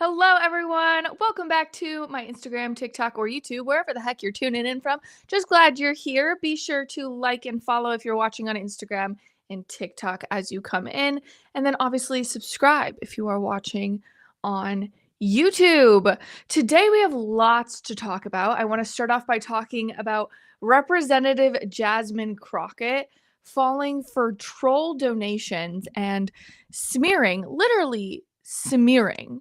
Hello, everyone. Welcome back to my Instagram, TikTok, or YouTube, wherever the heck you're tuning in from. Just glad you're here. Be sure to like and follow if you're watching on Instagram and TikTok as you come in. And then obviously subscribe if you are watching on YouTube. Today we have lots to talk about. I want to start off by talking about Representative Jasmine Crockett falling for troll donations and literally smearing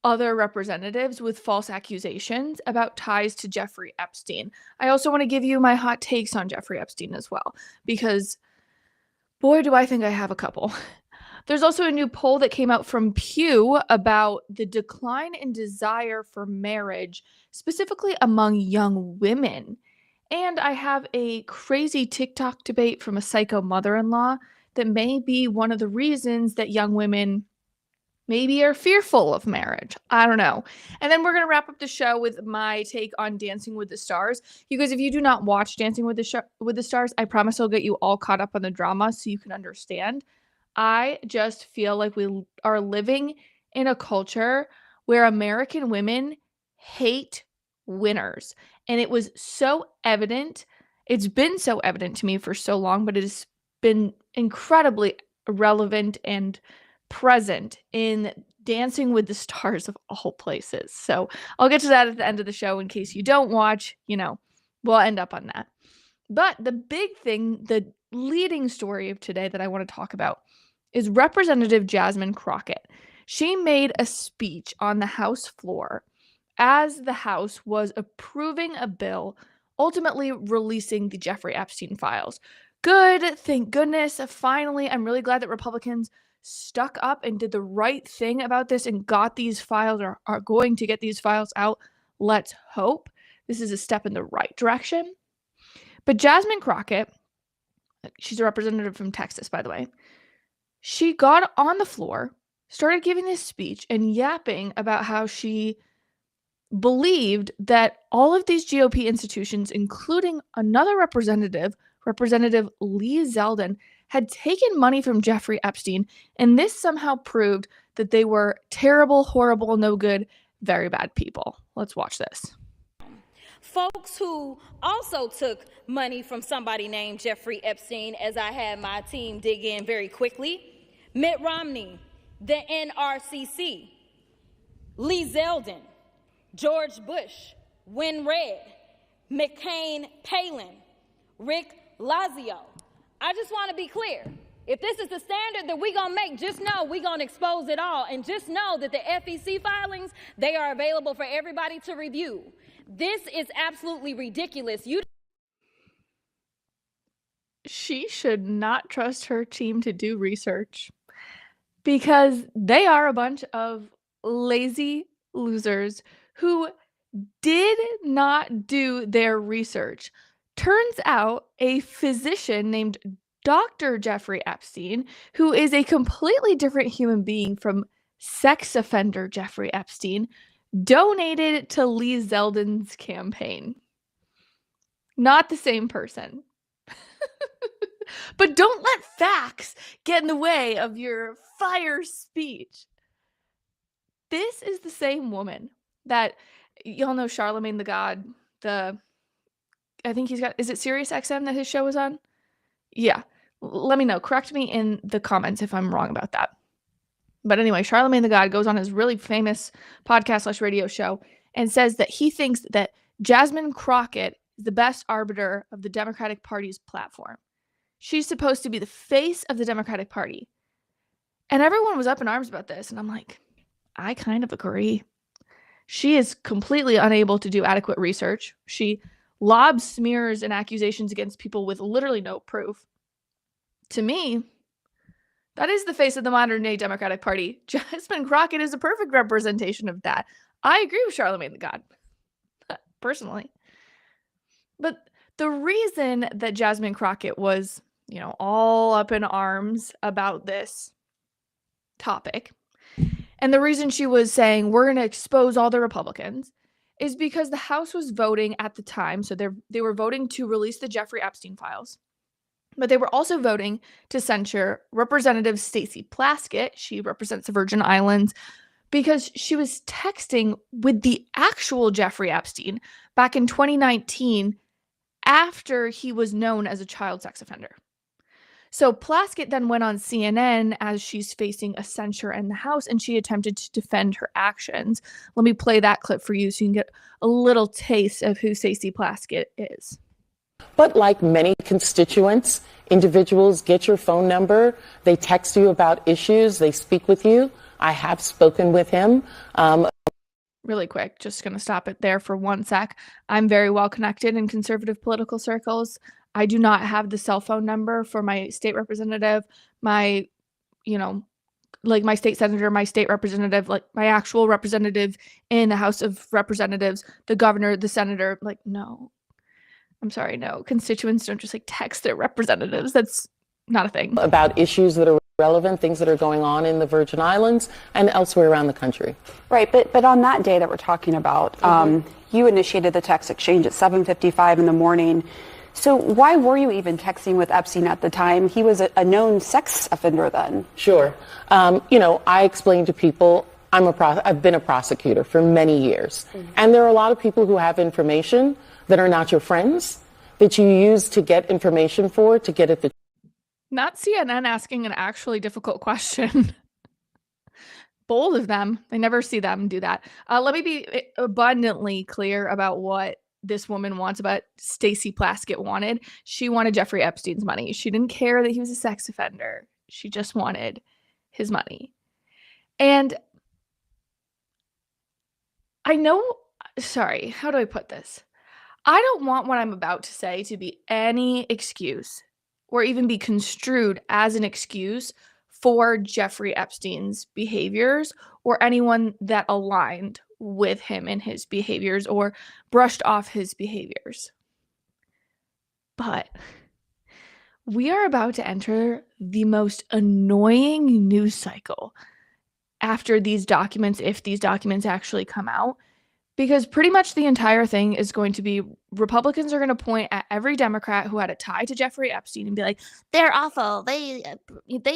other representatives with false accusations about ties to Jeffrey Epstein. I also want to give you my hot takes on Jeffrey Epstein as well, because boy, do I think I have a couple. There's also a new poll that came out from Pew about the decline in desire for marriage, specifically among young women. And I have a crazy TikTok debate from a psycho mother-in-law that may be one of the reasons that young women maybe are fearful of marriage. I don't know. And then we're going to wrap up the show with my take on Dancing with the Stars. You guys, if you do not watch Dancing with the Stars, I promise I'll get you all caught up on the drama so you can understand. I just feel like we are living in a culture where American women hate winners. And it was so evident. It's been so evident to me for so long, but it has been incredibly relevant and present in Dancing with the Stars of all places. So I'll get to that at the end of the show in case you don't watch, we'll end up on that. But the big thing, the leading story of today that I want to talk about is Representative Jasmine Crockett. She made a speech on the House floor as the House was approving a bill ultimately releasing the Jeffrey Epstein files. Good, thank goodness. Finally, I'm really glad that Republicans stuck up and did the right thing about this and got these files or are going to get these files out. Let's hope this is a step in the right direction. But Jasmine Crockett, she's a representative from Texas, by the way, she got on the floor, started giving this speech and yapping about how she believed that all of these GOP institutions, including another representative, Representative Lee Zeldin, had taken money from Jeffrey Epstein, and this somehow proved that they were terrible, horrible, no good, very bad people. Let's watch this. Folks who also took money from somebody named Jeffrey Epstein, as I had my team dig in very quickly: Mitt Romney, the NRCC, Lee Zeldin, George Bush, Win Red, McCain Palin, Rick Lazio. I just want to be clear. If this is the standard that we're going to make, just know we're going to expose it all. And just know that the FEC filings, they are available for everybody to review. This is absolutely ridiculous. She should not trust her team to do research because they are a bunch of lazy losers who did not do their research. Turns out a physician named Dr. Jeffrey Epstein, who is a completely different human being from sex offender Jeffrey Epstein, donated to Lee Zeldin's campaign. Not the same person. But don't let facts get in the way of your fire speech. This is the same woman that y'all know, Charlemagne the God, I think he's got, is it Sirius XM that his show was on? Yeah. Let me know. Correct me in the comments if I'm wrong about that. But anyway, Charlemagne the God goes on his really famous podcast/radio show and says that he thinks that Jasmine Crockett is the best arbiter of the Democratic Party's platform. She's supposed to be the face of the Democratic Party. And everyone was up in arms about this. And I'm like, I kind of agree. She is completely unable to do adequate research. She lobs smears and accusations against people with literally no proof. To me, that is the face of the modern day Democratic Party. Jasmine Crockett is a perfect representation of that. I agree with Charlemagne the God, personally. But the reason that Jasmine Crockett was, all up in arms about this topic, and the reason she was saying we're going to expose all the Republicans, is because the House was voting at the time. So they were voting to release the Jeffrey Epstein files. But they were also voting to censure Representative Stacey Plaskett. She represents the Virgin Islands, because she was texting with the actual Jeffrey Epstein back in 2019 after he was known as a child sex offender. So Plaskett then went on CNN as she's facing a censure in the House, and she attempted to defend her actions. Let me play that clip for you so you can get a little taste of who Stacey Plaskett is. But like many constituents, individuals get your phone number, they text you about issues, they speak with you. I have spoken with him. Really quick, just going to stop it there for 1 sec. I'm very well connected in conservative political circles. I do not have the cell phone number for my state representative, my, like my state senator, my state representative, like my actual representative in the House of Representatives, the governor, the senator. Like, no, I'm sorry, no. Constituents don't just like text their representatives. That's not a thing. About issues that are relevant, things that are going on in the Virgin Islands and elsewhere around the country. Right, but on that day that we're talking about, you initiated the text exchange at 7:55 in the morning. So why were you even texting with Epstein at the time? He was a known sex offender then. Sure. I explained to people, I've been a prosecutor for many years. Mm-hmm. And there are a lot of people who have information that are not your friends, that you use to get information to get at the... Not CNN asking an actually difficult question. Bold of them. I never see them do that. Let me be abundantly clear about what this woman wants, about Stacey Plaskett wanted. She wanted Jeffrey Epstein's money. She didn't care that he was a sex offender. She just wanted his money. And I know, sorry, how do I put this? I don't want what I'm about to say to be any excuse or even be construed as an excuse for Jeffrey Epstein's behaviors or anyone that aligned with him in his behaviors or brushed off his behaviors. But we are about to enter the most annoying news cycle after these documents, if these documents actually come out. Because pretty much the entire thing is going to be Republicans are going to point at every Democrat who had a tie to Jeffrey Epstein and be like, they're awful. They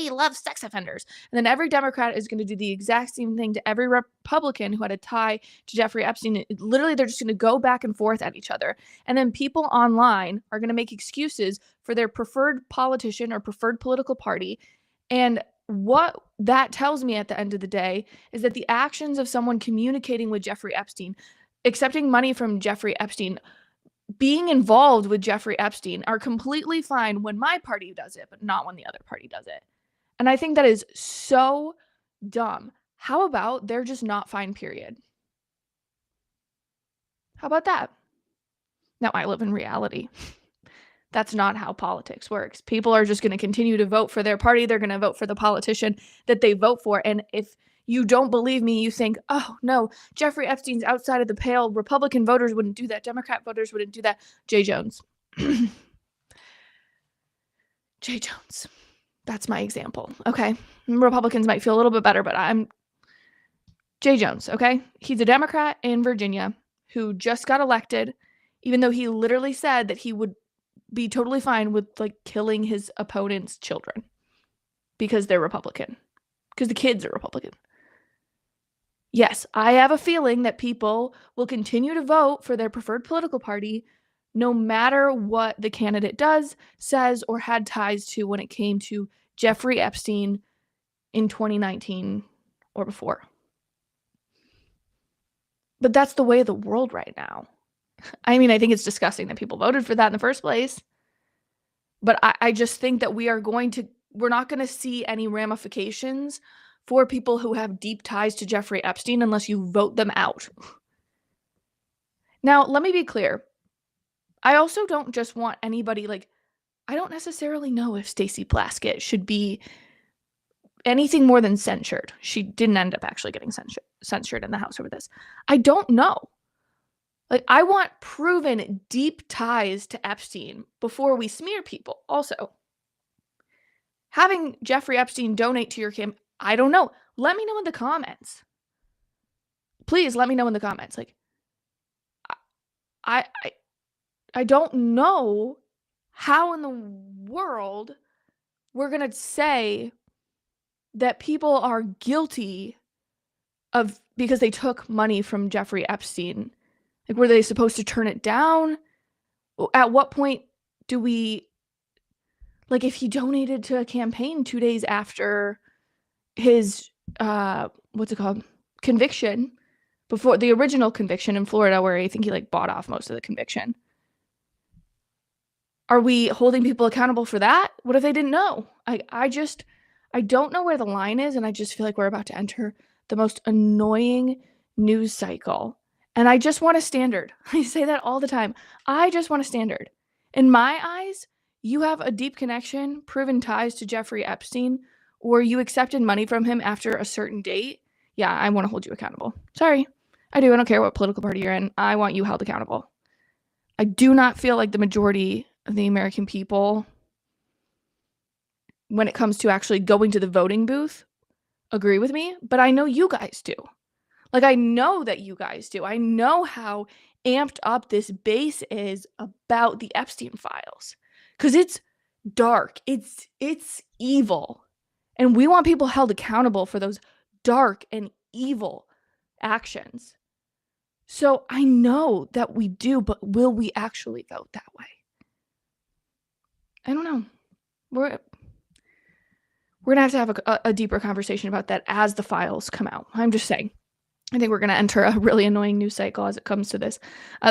love sex offenders. And then every Democrat is going to do the exact same thing to every Republican who had a tie to Jeffrey Epstein. Literally, they're just going to go back and forth at each other. And then people online are going to make excuses for their preferred politician or preferred political party. And what that tells me at the end of the day is that the actions of someone communicating with Jeffrey Epstein, accepting money from Jeffrey Epstein, being involved with Jeffrey Epstein are completely fine when my party does it, but not when the other party does it. And I think that is so dumb. How about they're just not fine, period? How about that? Now, I live in reality. That's not how politics works. People are just going to continue to vote for their party. They're going to vote for the politician that they vote for. And if you don't believe me, you think, oh, no, Jeffrey Epstein's outside of the pale. Republican voters wouldn't do that. Democrat voters wouldn't do that. Jay Jones. Jay Jones. That's my example. Okay. Republicans might feel a little bit better, but I'm Jay Jones. Okay. He's a Democrat in Virginia who just got elected, even though he literally said that he would be totally fine with like killing his opponent's children because they're Republican, because the kids are Republican. Yes, I have a feeling that people will continue to vote for their preferred political party no matter what the candidate does, says, or had ties to when it came to Jeffrey Epstein in 2019 or before. But that's the way of the world right now. I mean, I think it's disgusting that people voted for that in the first place. But I just think that we're not going to see any ramifications for people who have deep ties to Jeffrey Epstein unless you vote them out. Now, let me be clear. I also don't just want anybody, I don't necessarily know if Stacey Plaskett should be anything more than censured. She didn't end up actually getting censured in the House over this. I don't know. I want proven deep ties to Epstein before we smear people. Also, having Jeffrey Epstein donate to your campaign, I don't know. Let me know in the comments. Please let me know in the comments. I don't know how in the world we're going to say that people are guilty because they took money from Jeffrey Epstein. Like, were they supposed to turn it down? At what point do we, like, if he donated to a campaign 2 days after his, what's it called? Conviction, before the original conviction in Florida, where I think he like bought off most of the conviction. Are we holding people accountable for that? What if they didn't know? I don't know where the line is, and I just feel like we're about to enter the most annoying news cycle. And I just want a standard. I say that all the time. I just want a standard. In my eyes, you have a deep connection, proven ties to Jeffrey Epstein, or you accepted money from him after a certain date. Yeah, I want to hold you accountable. Sorry. I do. I don't care what political party you're in. I want you held accountable. I do not feel like the majority of the American people, when it comes to actually going to the voting booth, agree with me, but I know you guys do. Like, I know that you guys do. I know how amped up this base is about the Epstein files, because it's dark. It's evil. And we want people held accountable for those dark and evil actions. So I know that we do, but will we actually vote that way? I don't know. We're going to have a deeper conversation about that as the files come out. I'm just saying. I think we're going to enter a really annoying news cycle as it comes to this.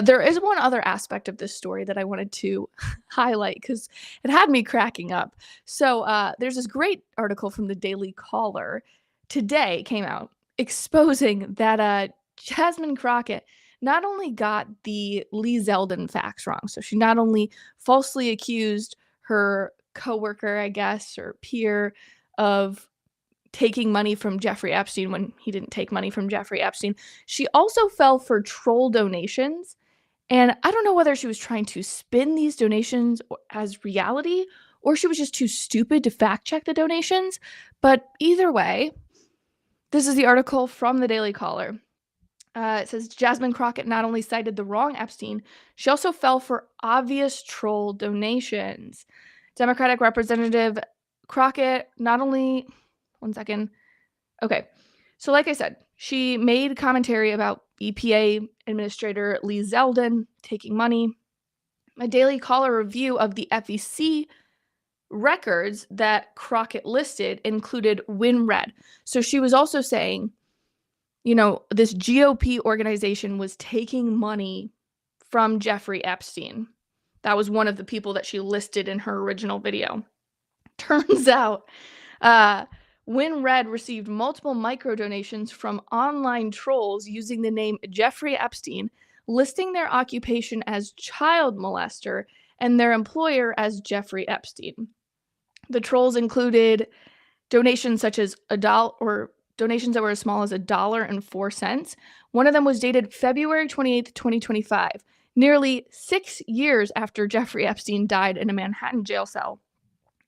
There is one other aspect of this story that I wanted to highlight because it had me cracking up. So there's this great article from the Daily Caller today, came out, exposing that Jasmine Crockett not only got the Lee Zeldin facts wrong, so she not only falsely accused her coworker, I guess, or peer of taking money from Jeffrey Epstein when he didn't take money from Jeffrey Epstein, she also fell for troll donations. And I don't know whether she was trying to spin these donations as reality or she was just too stupid to fact check the donations. But either way, this is the article from the Daily Caller. It says Jasmine Crockett not only cited the wrong Epstein, she also fell for obvious troll donations. Democratic Representative Crockett not only... One second. Okay. So like I said, she made commentary about EPA Administrator Lee Zeldin taking money. A Daily Caller review of the FEC records that Crockett listed included WinRed. So she was also saying, you know, this GOP organization was taking money from Jeffrey Epstein. That was one of the people that she listed in her original video. Turns out, WinRed received multiple micro donations from online trolls using the name Jeffrey Epstein, listing their occupation as child molester and their employer as Jeffrey Epstein. The trolls included donations such as $1 or donations that were as small as $1.04. One of them was dated February 28th, 2025, nearly 6 years after Jeffrey Epstein died in a Manhattan jail cell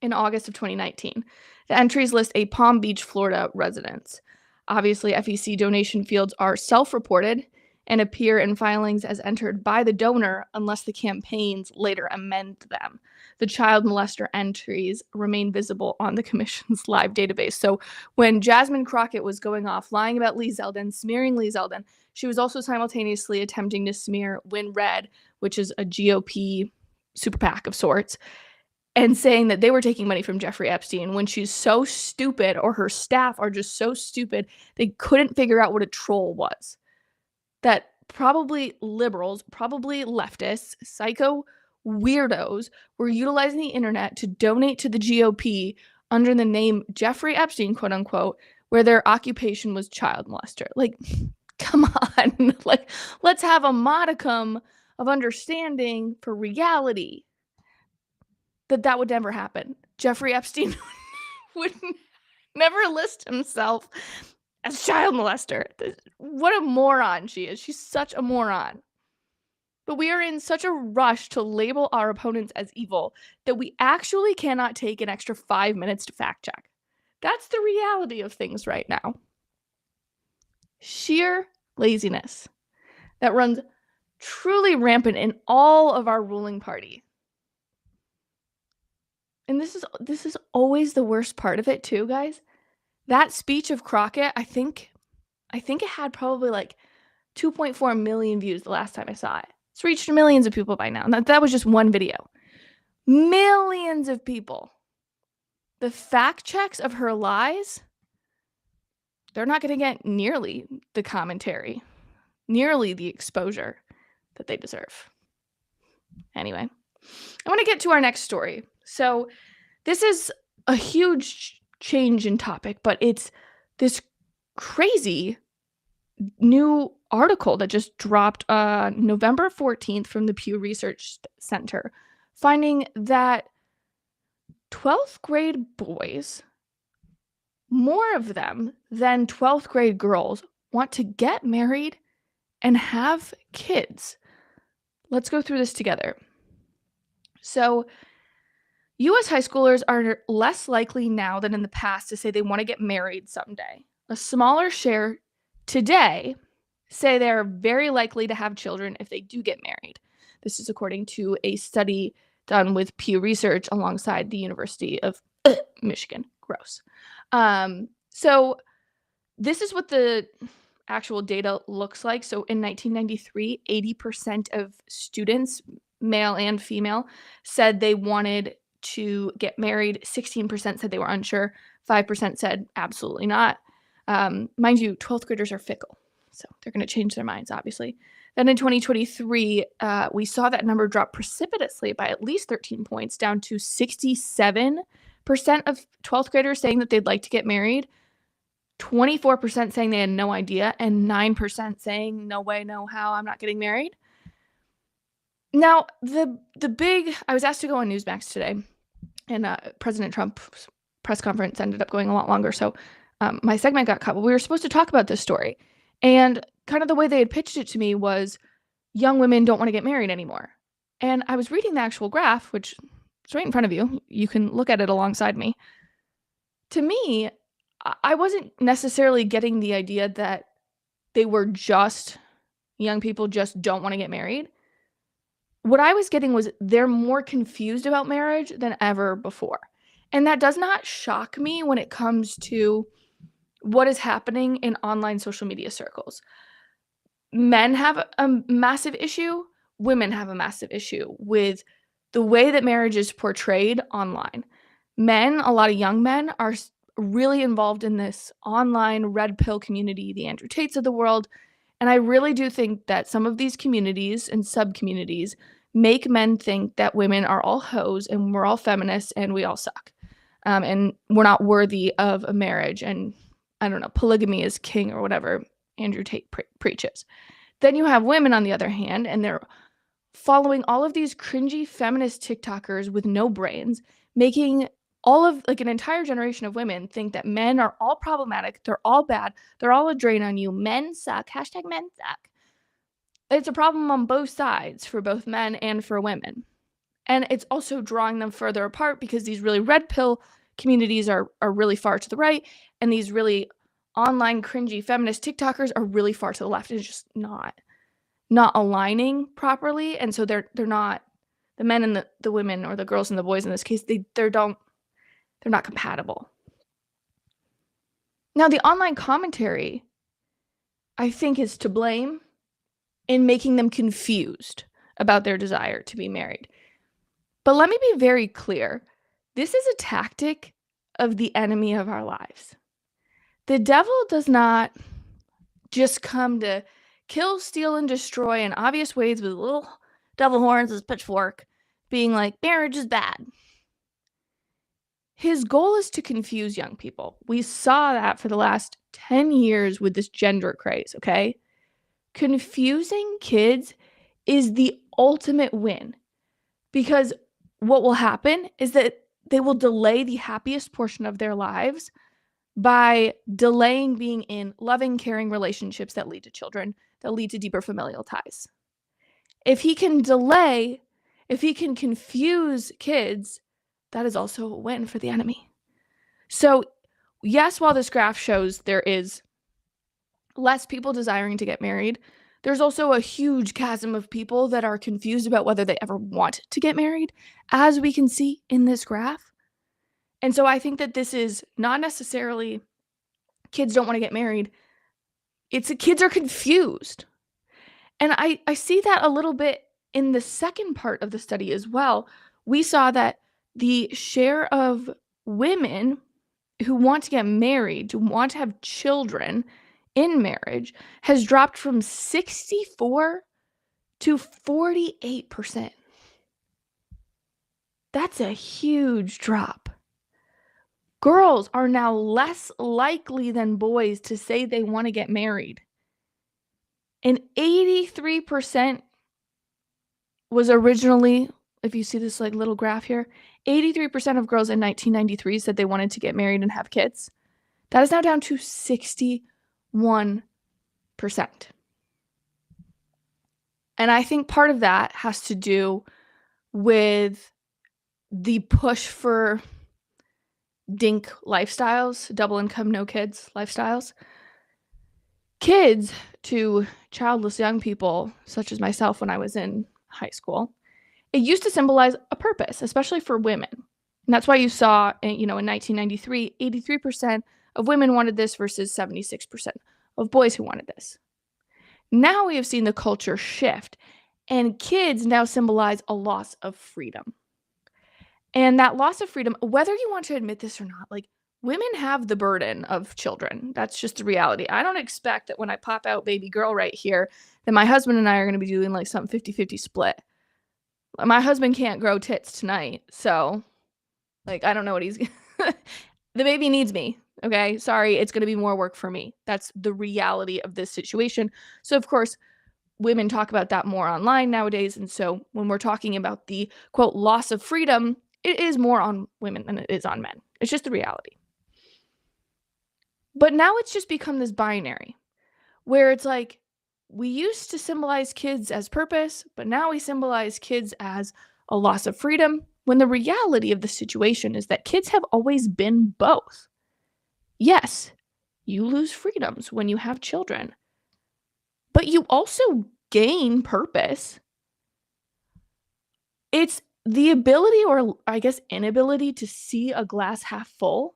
in August of 2019. The entries list a Palm Beach, Florida residence. Obviously, FEC donation fields are self-reported and appear in filings as entered by the donor unless the campaigns later amend them. The child molester entries remain visible on the commission's live database. So when Jasmine Crockett was going off, lying about Lee Zeldin, smearing Lee Zeldin, she was also simultaneously attempting to smear WinRed, which is a GOP super PAC of sorts, and saying that they were taking money from Jeffrey Epstein when she's so stupid, or her staff are just so stupid, they couldn't figure out what a troll was. That probably liberals, probably leftists, psycho weirdos were utilizing the internet to donate to the GOP under the name Jeffrey Epstein, quote unquote, where their occupation was child molester. Like, come on. Like, let's have a modicum of understanding for reality. That would never happen. Jeffrey Epstein would never list himself as child molester. What a moron she is. She's such a moron. But we are in such a rush to label our opponents as evil that we actually cannot take an extra 5 minutes to fact check. That's the reality of things right now. Sheer laziness that runs truly rampant in all of our ruling party. And this is always the worst part of it too, guys. That speech of Crockett, I think I think it had probably like 2.4 million views the last time I saw it. It's reached millions of people by now. And that was just one video. Millions of people. The fact checks of her lies, they're not going to get nearly the commentary, nearly the exposure that they deserve. Anyway, I want to get to our next story. So this is a huge change in topic, but it's this crazy new article that just dropped November 14th from the Pew Research Center, finding that 12th grade boys, more of them than 12th grade girls, want to get married and have kids. Let's go through this together. So, U.S. high schoolers are less likely now than in the past to say they want to get married someday. A smaller share today say they are very likely to have children if they do get married. This is according to a study done with Pew Research alongside the University of Michigan. Gross. So this is what the actual data looks like. So in 1993, 80% of students, male and female, said they wanted to get married. 16% said they were unsure. 5% said absolutely not. Mind you, 12th graders are fickle, so they're going to change their minds, obviously. Then in 2023, we saw that number drop precipitously by at least 13 points, down to 67% of 12th graders saying that they'd like to get married, 24% saying they had no idea, and 9% saying, no way, no how, I'm not getting married. Now, I was asked to go on Newsmax today, and President Trump's press conference ended up going a lot longer, so my segment got cut. But we were supposed to talk about this story, and kind of the way they had pitched it to me was young women don't want to get married anymore. And I was reading the actual graph, which is right in front of you. You can look at it alongside me. To me, I wasn't necessarily getting the idea that they were just young people just don't want to get married. What I was getting was they're more confused about marriage than ever before. And that does not shock me when it comes to what is happening in online social media circles. Men have a massive issue. Women have a massive issue with the way that marriage is portrayed online. Men, a lot of young men, are really involved in this online red pill community, the Andrew Tates of the world. And I really do think that some of these communities and sub-communities make men think that women are all hoes and we're all feminists and we all suck. And we're not worthy of a marriage. And I don't know, polygamy is king or whatever Andrew Tate preaches. Then you have women on the other hand, and they're following all of these cringy feminist TikTokers with no brains, making all of like an entire generation of women think that men are all problematic, they're all bad, they're all a drain on you, men suck, hashtag men suck. It's a problem on both sides for both men and for women. And it's also drawing them further apart because these really red pill communities are really far to the right, and these really online cringy feminist TikTokers are really far to the left. It's just not aligning properly. And so they're not, the men and the women, or the girls and the boys in this case, they're not compatible. Now, the online commentary, I think, is to blame in making them confused about their desire to be married. But let me be very clear. This is a tactic of the enemy of our lives. The devil does not just come to kill, steal, and destroy in obvious ways with little devil horns as pitchfork, being like, marriage is bad. His goal is to confuse young people. We saw that for the last 10 years with this gender craze, okay? Confusing kids is the ultimate win, because what will happen is that they will delay the happiest portion of their lives by delaying being in loving, caring relationships that lead to children, that lead to deeper familial ties. If he can confuse kids, that is also a win for the enemy. So, yes, while this graph shows there is less people desiring to get married, there's also a huge chasm of people that are confused about whether they ever want to get married, as we can see in this graph. And so I think that this is not necessarily kids don't want to get married. kids are confused. And I see that a little bit in the second part of the study as well. We saw that the share of women who want to get married, who want to have children in marriage, has dropped from 64 to 48%. That's a huge drop. Girls are now less likely than boys to say they want to get married. And 83% was originally, if you see this like little graph here, 83% of girls in 1993 said they wanted to get married and have kids. That is now down to 61%. And I think part of that has to do with the push for DINK lifestyles, double income, no kids lifestyles. Kids to childless young people, such as myself when I was in high school, it used to symbolize a purpose, especially for women. And that's why you saw, in 1993, 83% of women wanted this versus 76% of boys who wanted this. Now we have seen the culture shift, and kids now symbolize a loss of freedom. And that loss of freedom, whether you want to admit this or not, like, women have the burden of children. That's just the reality. I don't expect that when I pop out baby girl right here, that my husband and I are going to be doing like some 50-50 split. My husband can't grow tits tonight, so like, I don't know what he's the baby needs me. Okay, sorry, it's going to be more work for me. That's the reality of this situation. So of course, women talk about that more online nowadays, and so when we're talking about the quote loss of freedom, it is more on women than it is on men. It's just the reality. But now it's just become this binary where it's like, we used to symbolize kids as purpose, but now we symbolize kids as a loss of freedom, when the reality of the situation is that kids have always been both. Yes, you lose freedoms when you have children, but you also gain purpose. It's the ability, or I guess inability, to see a glass half full.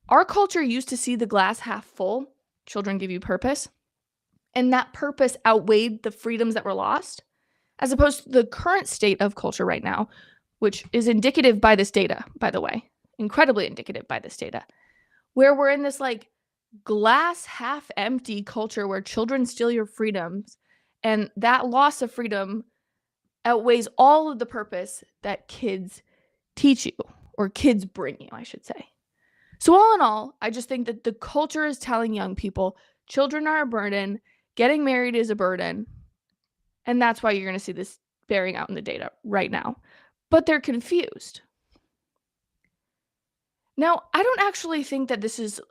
Our culture used to see the glass half full. Children give you purpose. And that purpose outweighed the freedoms that were lost, as opposed to the current state of culture right now, which is indicative by this data, by the way, incredibly indicative by this data, where we're in this like glass half empty culture where children steal your freedoms, and that loss of freedom outweighs all of the purpose that kids teach you, or kids bring you, I should say. So all in all, I just think that the culture is telling young people children are a burden, getting married is a burden, and that's why you're going to see this bearing out in the data right now. But they're confused. Now, I don't actually think that this is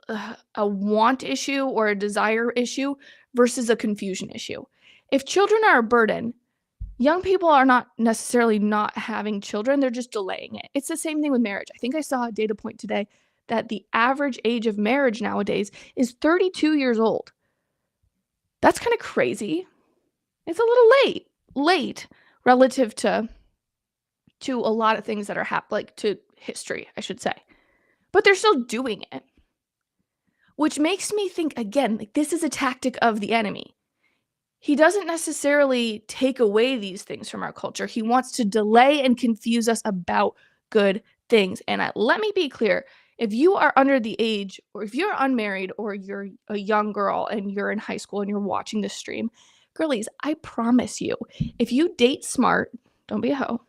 a want issue or a desire issue versus a confusion issue. If children are a burden, young people are not necessarily not having children, they're just delaying it. It's the same thing with marriage. I think I saw a data point today that the average age of marriage nowadays is 32 years old. That's kind of crazy. It's a little late relative to a lot of things that are like to history, I should say. But they're still doing it, which makes me think, again, like, this is a tactic of the enemy. He doesn't necessarily take away these things from our culture. He wants to delay and confuse us about good things. And let me be clear. If you are under the age, or if you're unmarried, or you're a young girl and you're in high school and you're watching this stream, girlies, I promise you, if you date smart, don't be a hoe.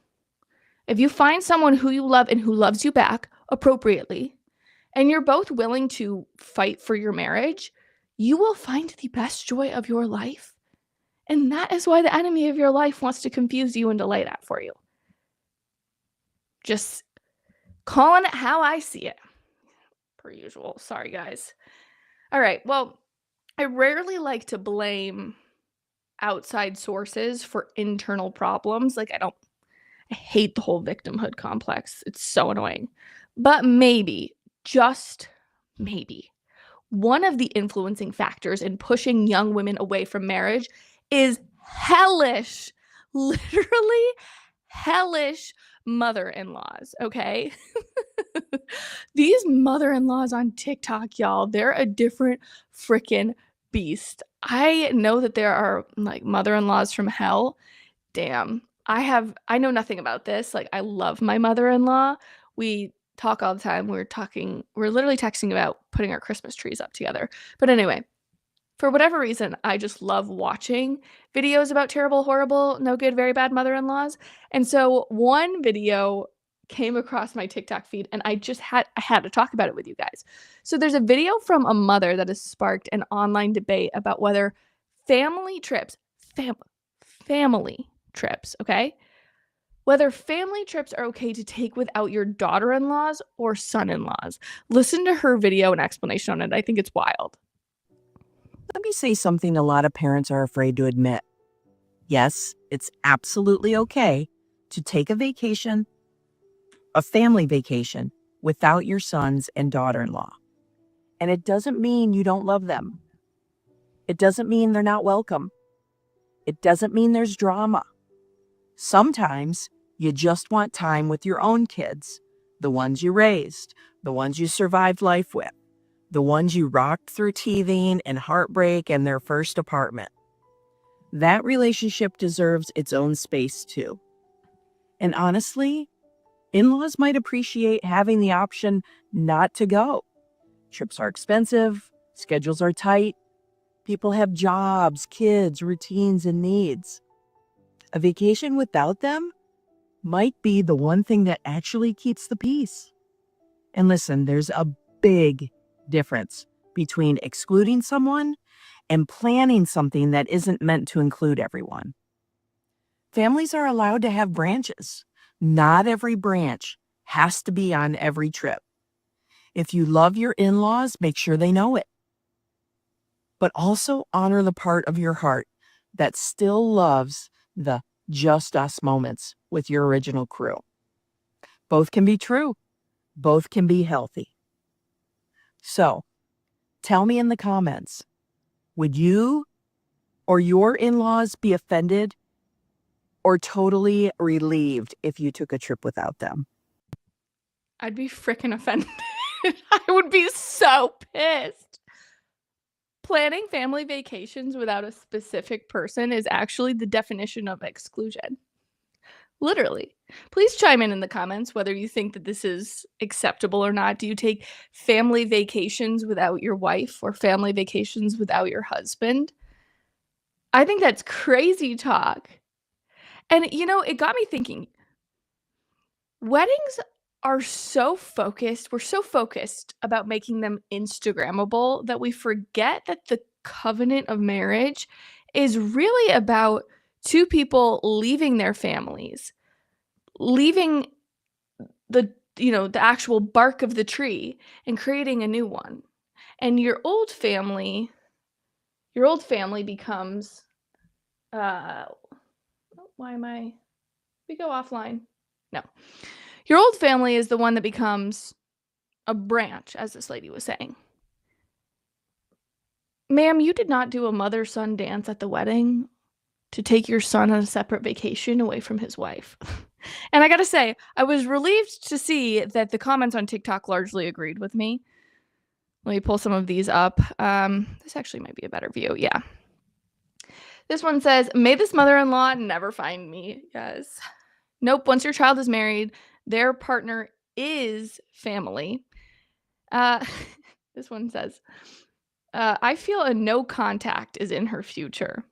If you find someone who you love and who loves you back appropriately, and you're both willing to fight for your marriage, you will find the best joy of your life. And that is why the enemy of your life wants to confuse you and delay that for you. Just calling it how I see it. Per usual. Sorry, guys. All right. Well, I rarely like to blame outside sources for internal problems. Like, I hate the whole victimhood complex. It's so annoying. But maybe, just maybe, one of the influencing factors in pushing young women away from marriage is hellish, literally hellish mother-in-laws, okay? These mother-in-laws on TikTok, y'all, they're a different freaking beast. I know that there are, like, mother-in-laws from hell. Damn. I know nothing about this, like, I love my mother-in-law. We talk all the time. We're literally texting about putting our Christmas trees up together. But anyway, for whatever reason, I just love watching videos about terrible, horrible, no good, very bad mother-in-laws, and so one video came across my TikTok feed, and I had to talk about it with you guys. So there's a video from a mother that has sparked an online debate about whether family trips fam family trips, okay? Whether family trips are okay to take without your daughter-in-laws or son-in-laws. Listen to her video and explanation on it. I think it's wild. Let me say something a lot of parents are afraid to admit. Yes, it's absolutely okay to take a vacation, a family vacation, without your sons and daughter-in-law. And it doesn't mean you don't love them. It doesn't mean they're not welcome. It doesn't mean there's drama. Sometimes you just want time with your own kids, the ones you raised, the ones you survived life with, the ones you rocked through teething and heartbreak and their first apartment. That relationship deserves its own space too. And honestly, in-laws might appreciate having the option not to go. Trips are expensive, schedules are tight, people have jobs, kids, routines, and needs. A vacation without them might be the one thing that actually keeps the peace. And listen, there's a big difference between excluding someone and planning something that isn't meant to include everyone. Families are allowed to have branches. Not every branch has to be on every trip. If you love your in-laws, make sure they know it. But also honor the part of your heart that still loves the just us moments with your original crew. Both can be true. Both can be healthy. So, tell me in the comments, would you or your in-laws be offended or totally relieved if you took a trip without them? I'd be freaking offended. I would be so pissed. Planning family vacations without a specific person is actually the definition of exclusion. Literally. Please chime in the comments whether you think that this is acceptable or not. Do you take family vacations without your wife or family vacations without your husband? I think that's crazy talk. And, you know, it got me thinking. Weddings are so focused. We're so focused about making them Instagrammable that we forget that the covenant of marriage is really about two people leaving their families, leaving the actual bark of the tree and creating a new one. And your old family becomes we go offline. No. Your old family is the one that becomes a branch, as this lady was saying. Ma'am, you did not do a mother-son dance at the wedding to take your son on a separate vacation away from his wife. And I gotta say, I was relieved to see that the comments on TikTok largely agreed with me. Let me pull some of these up. This actually might be a better view. Yeah. This one says, may this mother-in-law never find me. Yes. Nope. Once your child is married, their partner is family. This one says, I feel a no contact is in her future.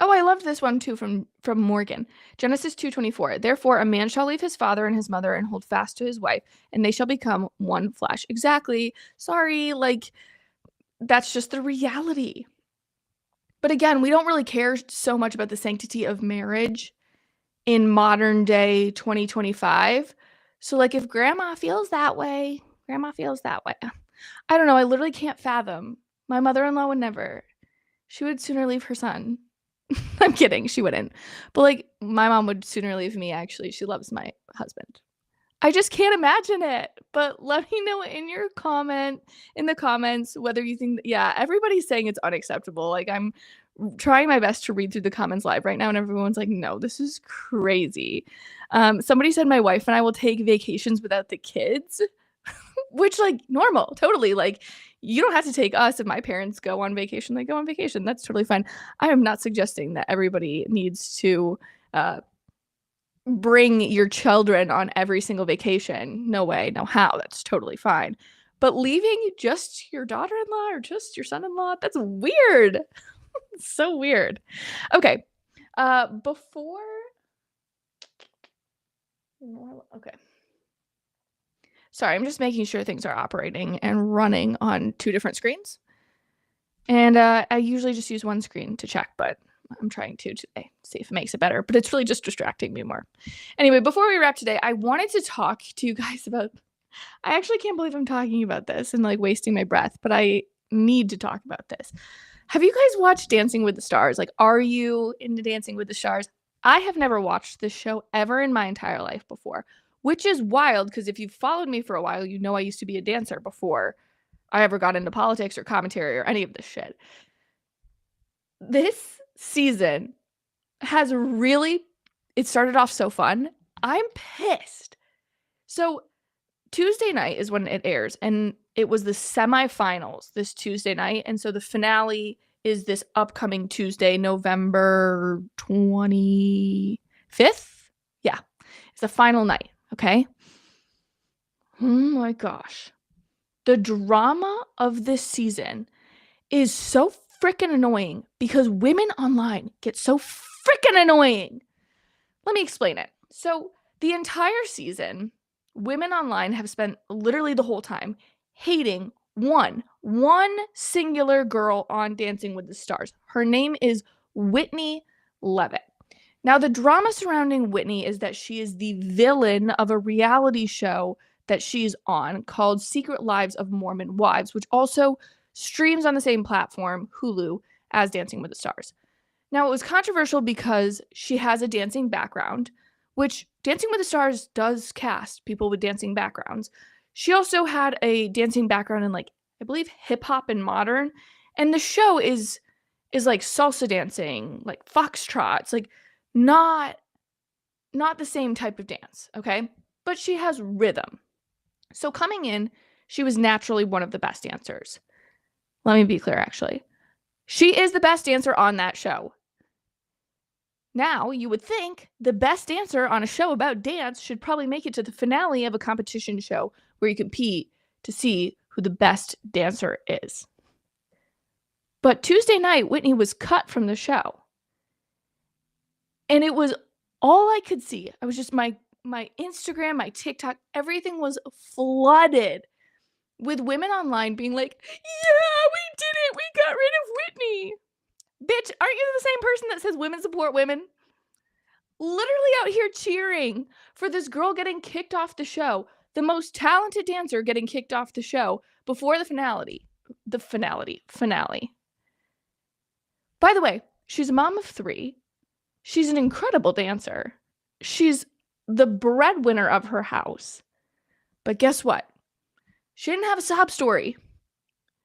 Oh, I loved this one too from Morgan. Genesis 2:24. Therefore, a man shall leave his father and his mother and hold fast to his wife, and they shall become one flesh. Exactly. Sorry, like that's just the reality. But again, we don't really care so much about the sanctity of marriage in modern day 2025. So like if grandma feels that way. I don't know. I literally can't fathom. My mother-in-law would never. She would sooner leave her son. I'm kidding. She wouldn't. But like my mom would sooner leave me, actually. She loves my husband. I just can't imagine it. But let me know in the comments whether you think everybody's saying it's unacceptable. Like I'm trying my best to read through the comments live right now and everyone's like, no, this is crazy. Somebody said my wife and I will take vacations without the kids, which like normal, totally. Like You don't have to take us. If my parents go on vacation, they go on vacation. That's totally fine. I am not suggesting that everybody needs to bring your children on every single vacation. No way, no how. That's totally fine. But leaving just your daughter-in-law or just your son-in-law, that's weird. It's so weird. Okay. Okay. Sorry, I'm just making sure things are operating and running on 2 different screens. And I usually just use one screen to check, but I'm trying to today, see if it makes it better. But it's really just distracting me more. Anyway, before we wrap today, I wanted to talk to you guys about, I actually can't believe I'm talking about this and like wasting my breath, but I need to talk about this. Have you guys watched Dancing with the Stars? Like, are you into Dancing with the Stars? I have never watched this show ever in my entire life before, which is wild because if you've followed me for a while, you know I used to be a dancer before I ever got into politics or commentary or any of this shit. This season has really, it started off so fun. I'm pissed. So Tuesday night is when it airs, and it was the semifinals this Tuesday night, and so the finale is this upcoming Tuesday, November 25th. Yeah, it's the final night, okay? Oh my gosh. The drama of this season is so freaking annoying because women online get so freaking annoying. Let me explain it. So the entire season, women online have spent literally the whole time hating one singular girl on Dancing with the Stars. Her name is Whitney Leavitt. Now, the drama surrounding Whitney is that she is the villain of a reality show that she's on called Secret Lives of Mormon Wives, which also streams on the same platform, Hulu, as Dancing with the Stars. Now, it was controversial because she has a dancing background, which Dancing with the Stars does cast people with dancing backgrounds. She also had a dancing background in, like, I believe hip hop and modern, and the show is like salsa dancing, like foxtrot. It's like not the same type of dance, okay? But she has rhythm. So coming in, she was naturally one of the best dancers. Let me be clear, actually. She is the best dancer on that show. Now, you would think the best dancer on a show about dance should probably make it to the finale of a competition show where you compete to see who the best dancer is. But Tuesday night, Whitney was cut from the show. And it was all I could see. I was just my Instagram, my TikTok, everything was flooded with women online being like, yeah, we did it. We got rid of Whitney. Bitch, aren't you the same person that says women support women? Literally out here cheering for this girl getting kicked off the show, the most talented dancer getting kicked off the show before the finale. By the way, she's a mom of 3. She's an incredible dancer. She's the breadwinner of her house. But guess what? She didn't have a sob story.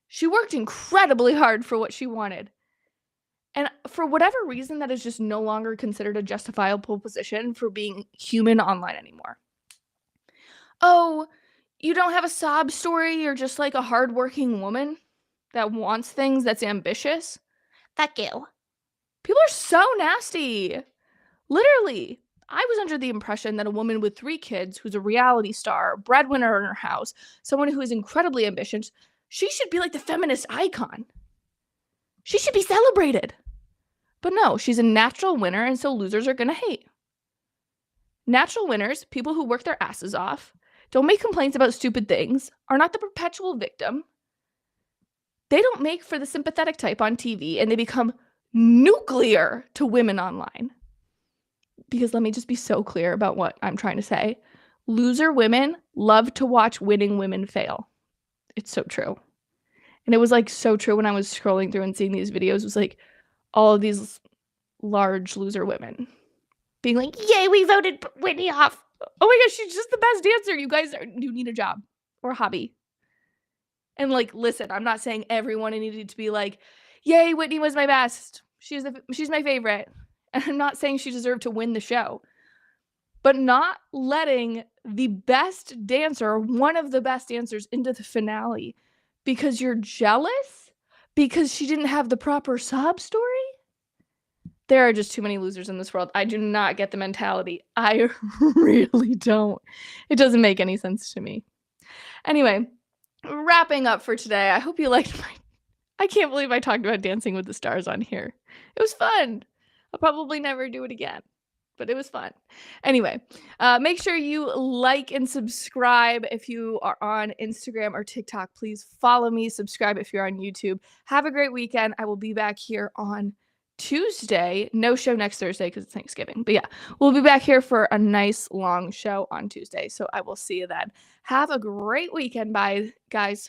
She worked incredibly hard for what she wanted. And for whatever reason, that is just no longer considered a justifiable position for being human online anymore. Oh, you don't have a sob story? You're just like a hardworking woman that wants things, that's ambitious? Fuck you. People are so nasty. Literally. I was under the impression that a woman with 3 kids who's a reality star, breadwinner in her house, someone who is incredibly ambitious, she should be like the feminist icon. She should be celebrated. But no, she's a natural winner, and so losers are going to hate. Natural winners, people who work their asses off, don't make complaints about stupid things, are not the perpetual victim. They don't make for the sympathetic type on TV, and they become nuclear to women online. Because let me just be so clear about what I'm trying to say. Loser women love to watch winning women fail. It's so true. And it was like so true when I was scrolling through and seeing these videos. It was like all of these large loser women being like, yay, we voted Whitney off. Oh my gosh, she's just the best dancer. You need a job or a hobby. And like, listen, I'm not saying everyone needed to be like, yay, Whitney was my best. She's my favorite. And I'm not saying she deserved to win the show. But not letting the best dancer, one of the best dancers, into the finale because you're jealous because she didn't have the proper sob story? There are just too many losers in this world. I do not get the mentality. I really don't. It doesn't make any sense to me. Anyway, wrapping up for today. I hope you liked I can't believe I talked about Dancing with the Stars on here. It was fun. I'll probably never do it again, but it was fun. Anyway, make sure you like and subscribe if you are on Instagram or TikTok. Please follow me, subscribe if you're on YouTube. Have a great weekend. I will be back here on Tuesday. No show next Thursday because it's Thanksgiving. But yeah, we'll be back here for a nice long show on Tuesday. So I will see you then. Have a great weekend. Bye, guys.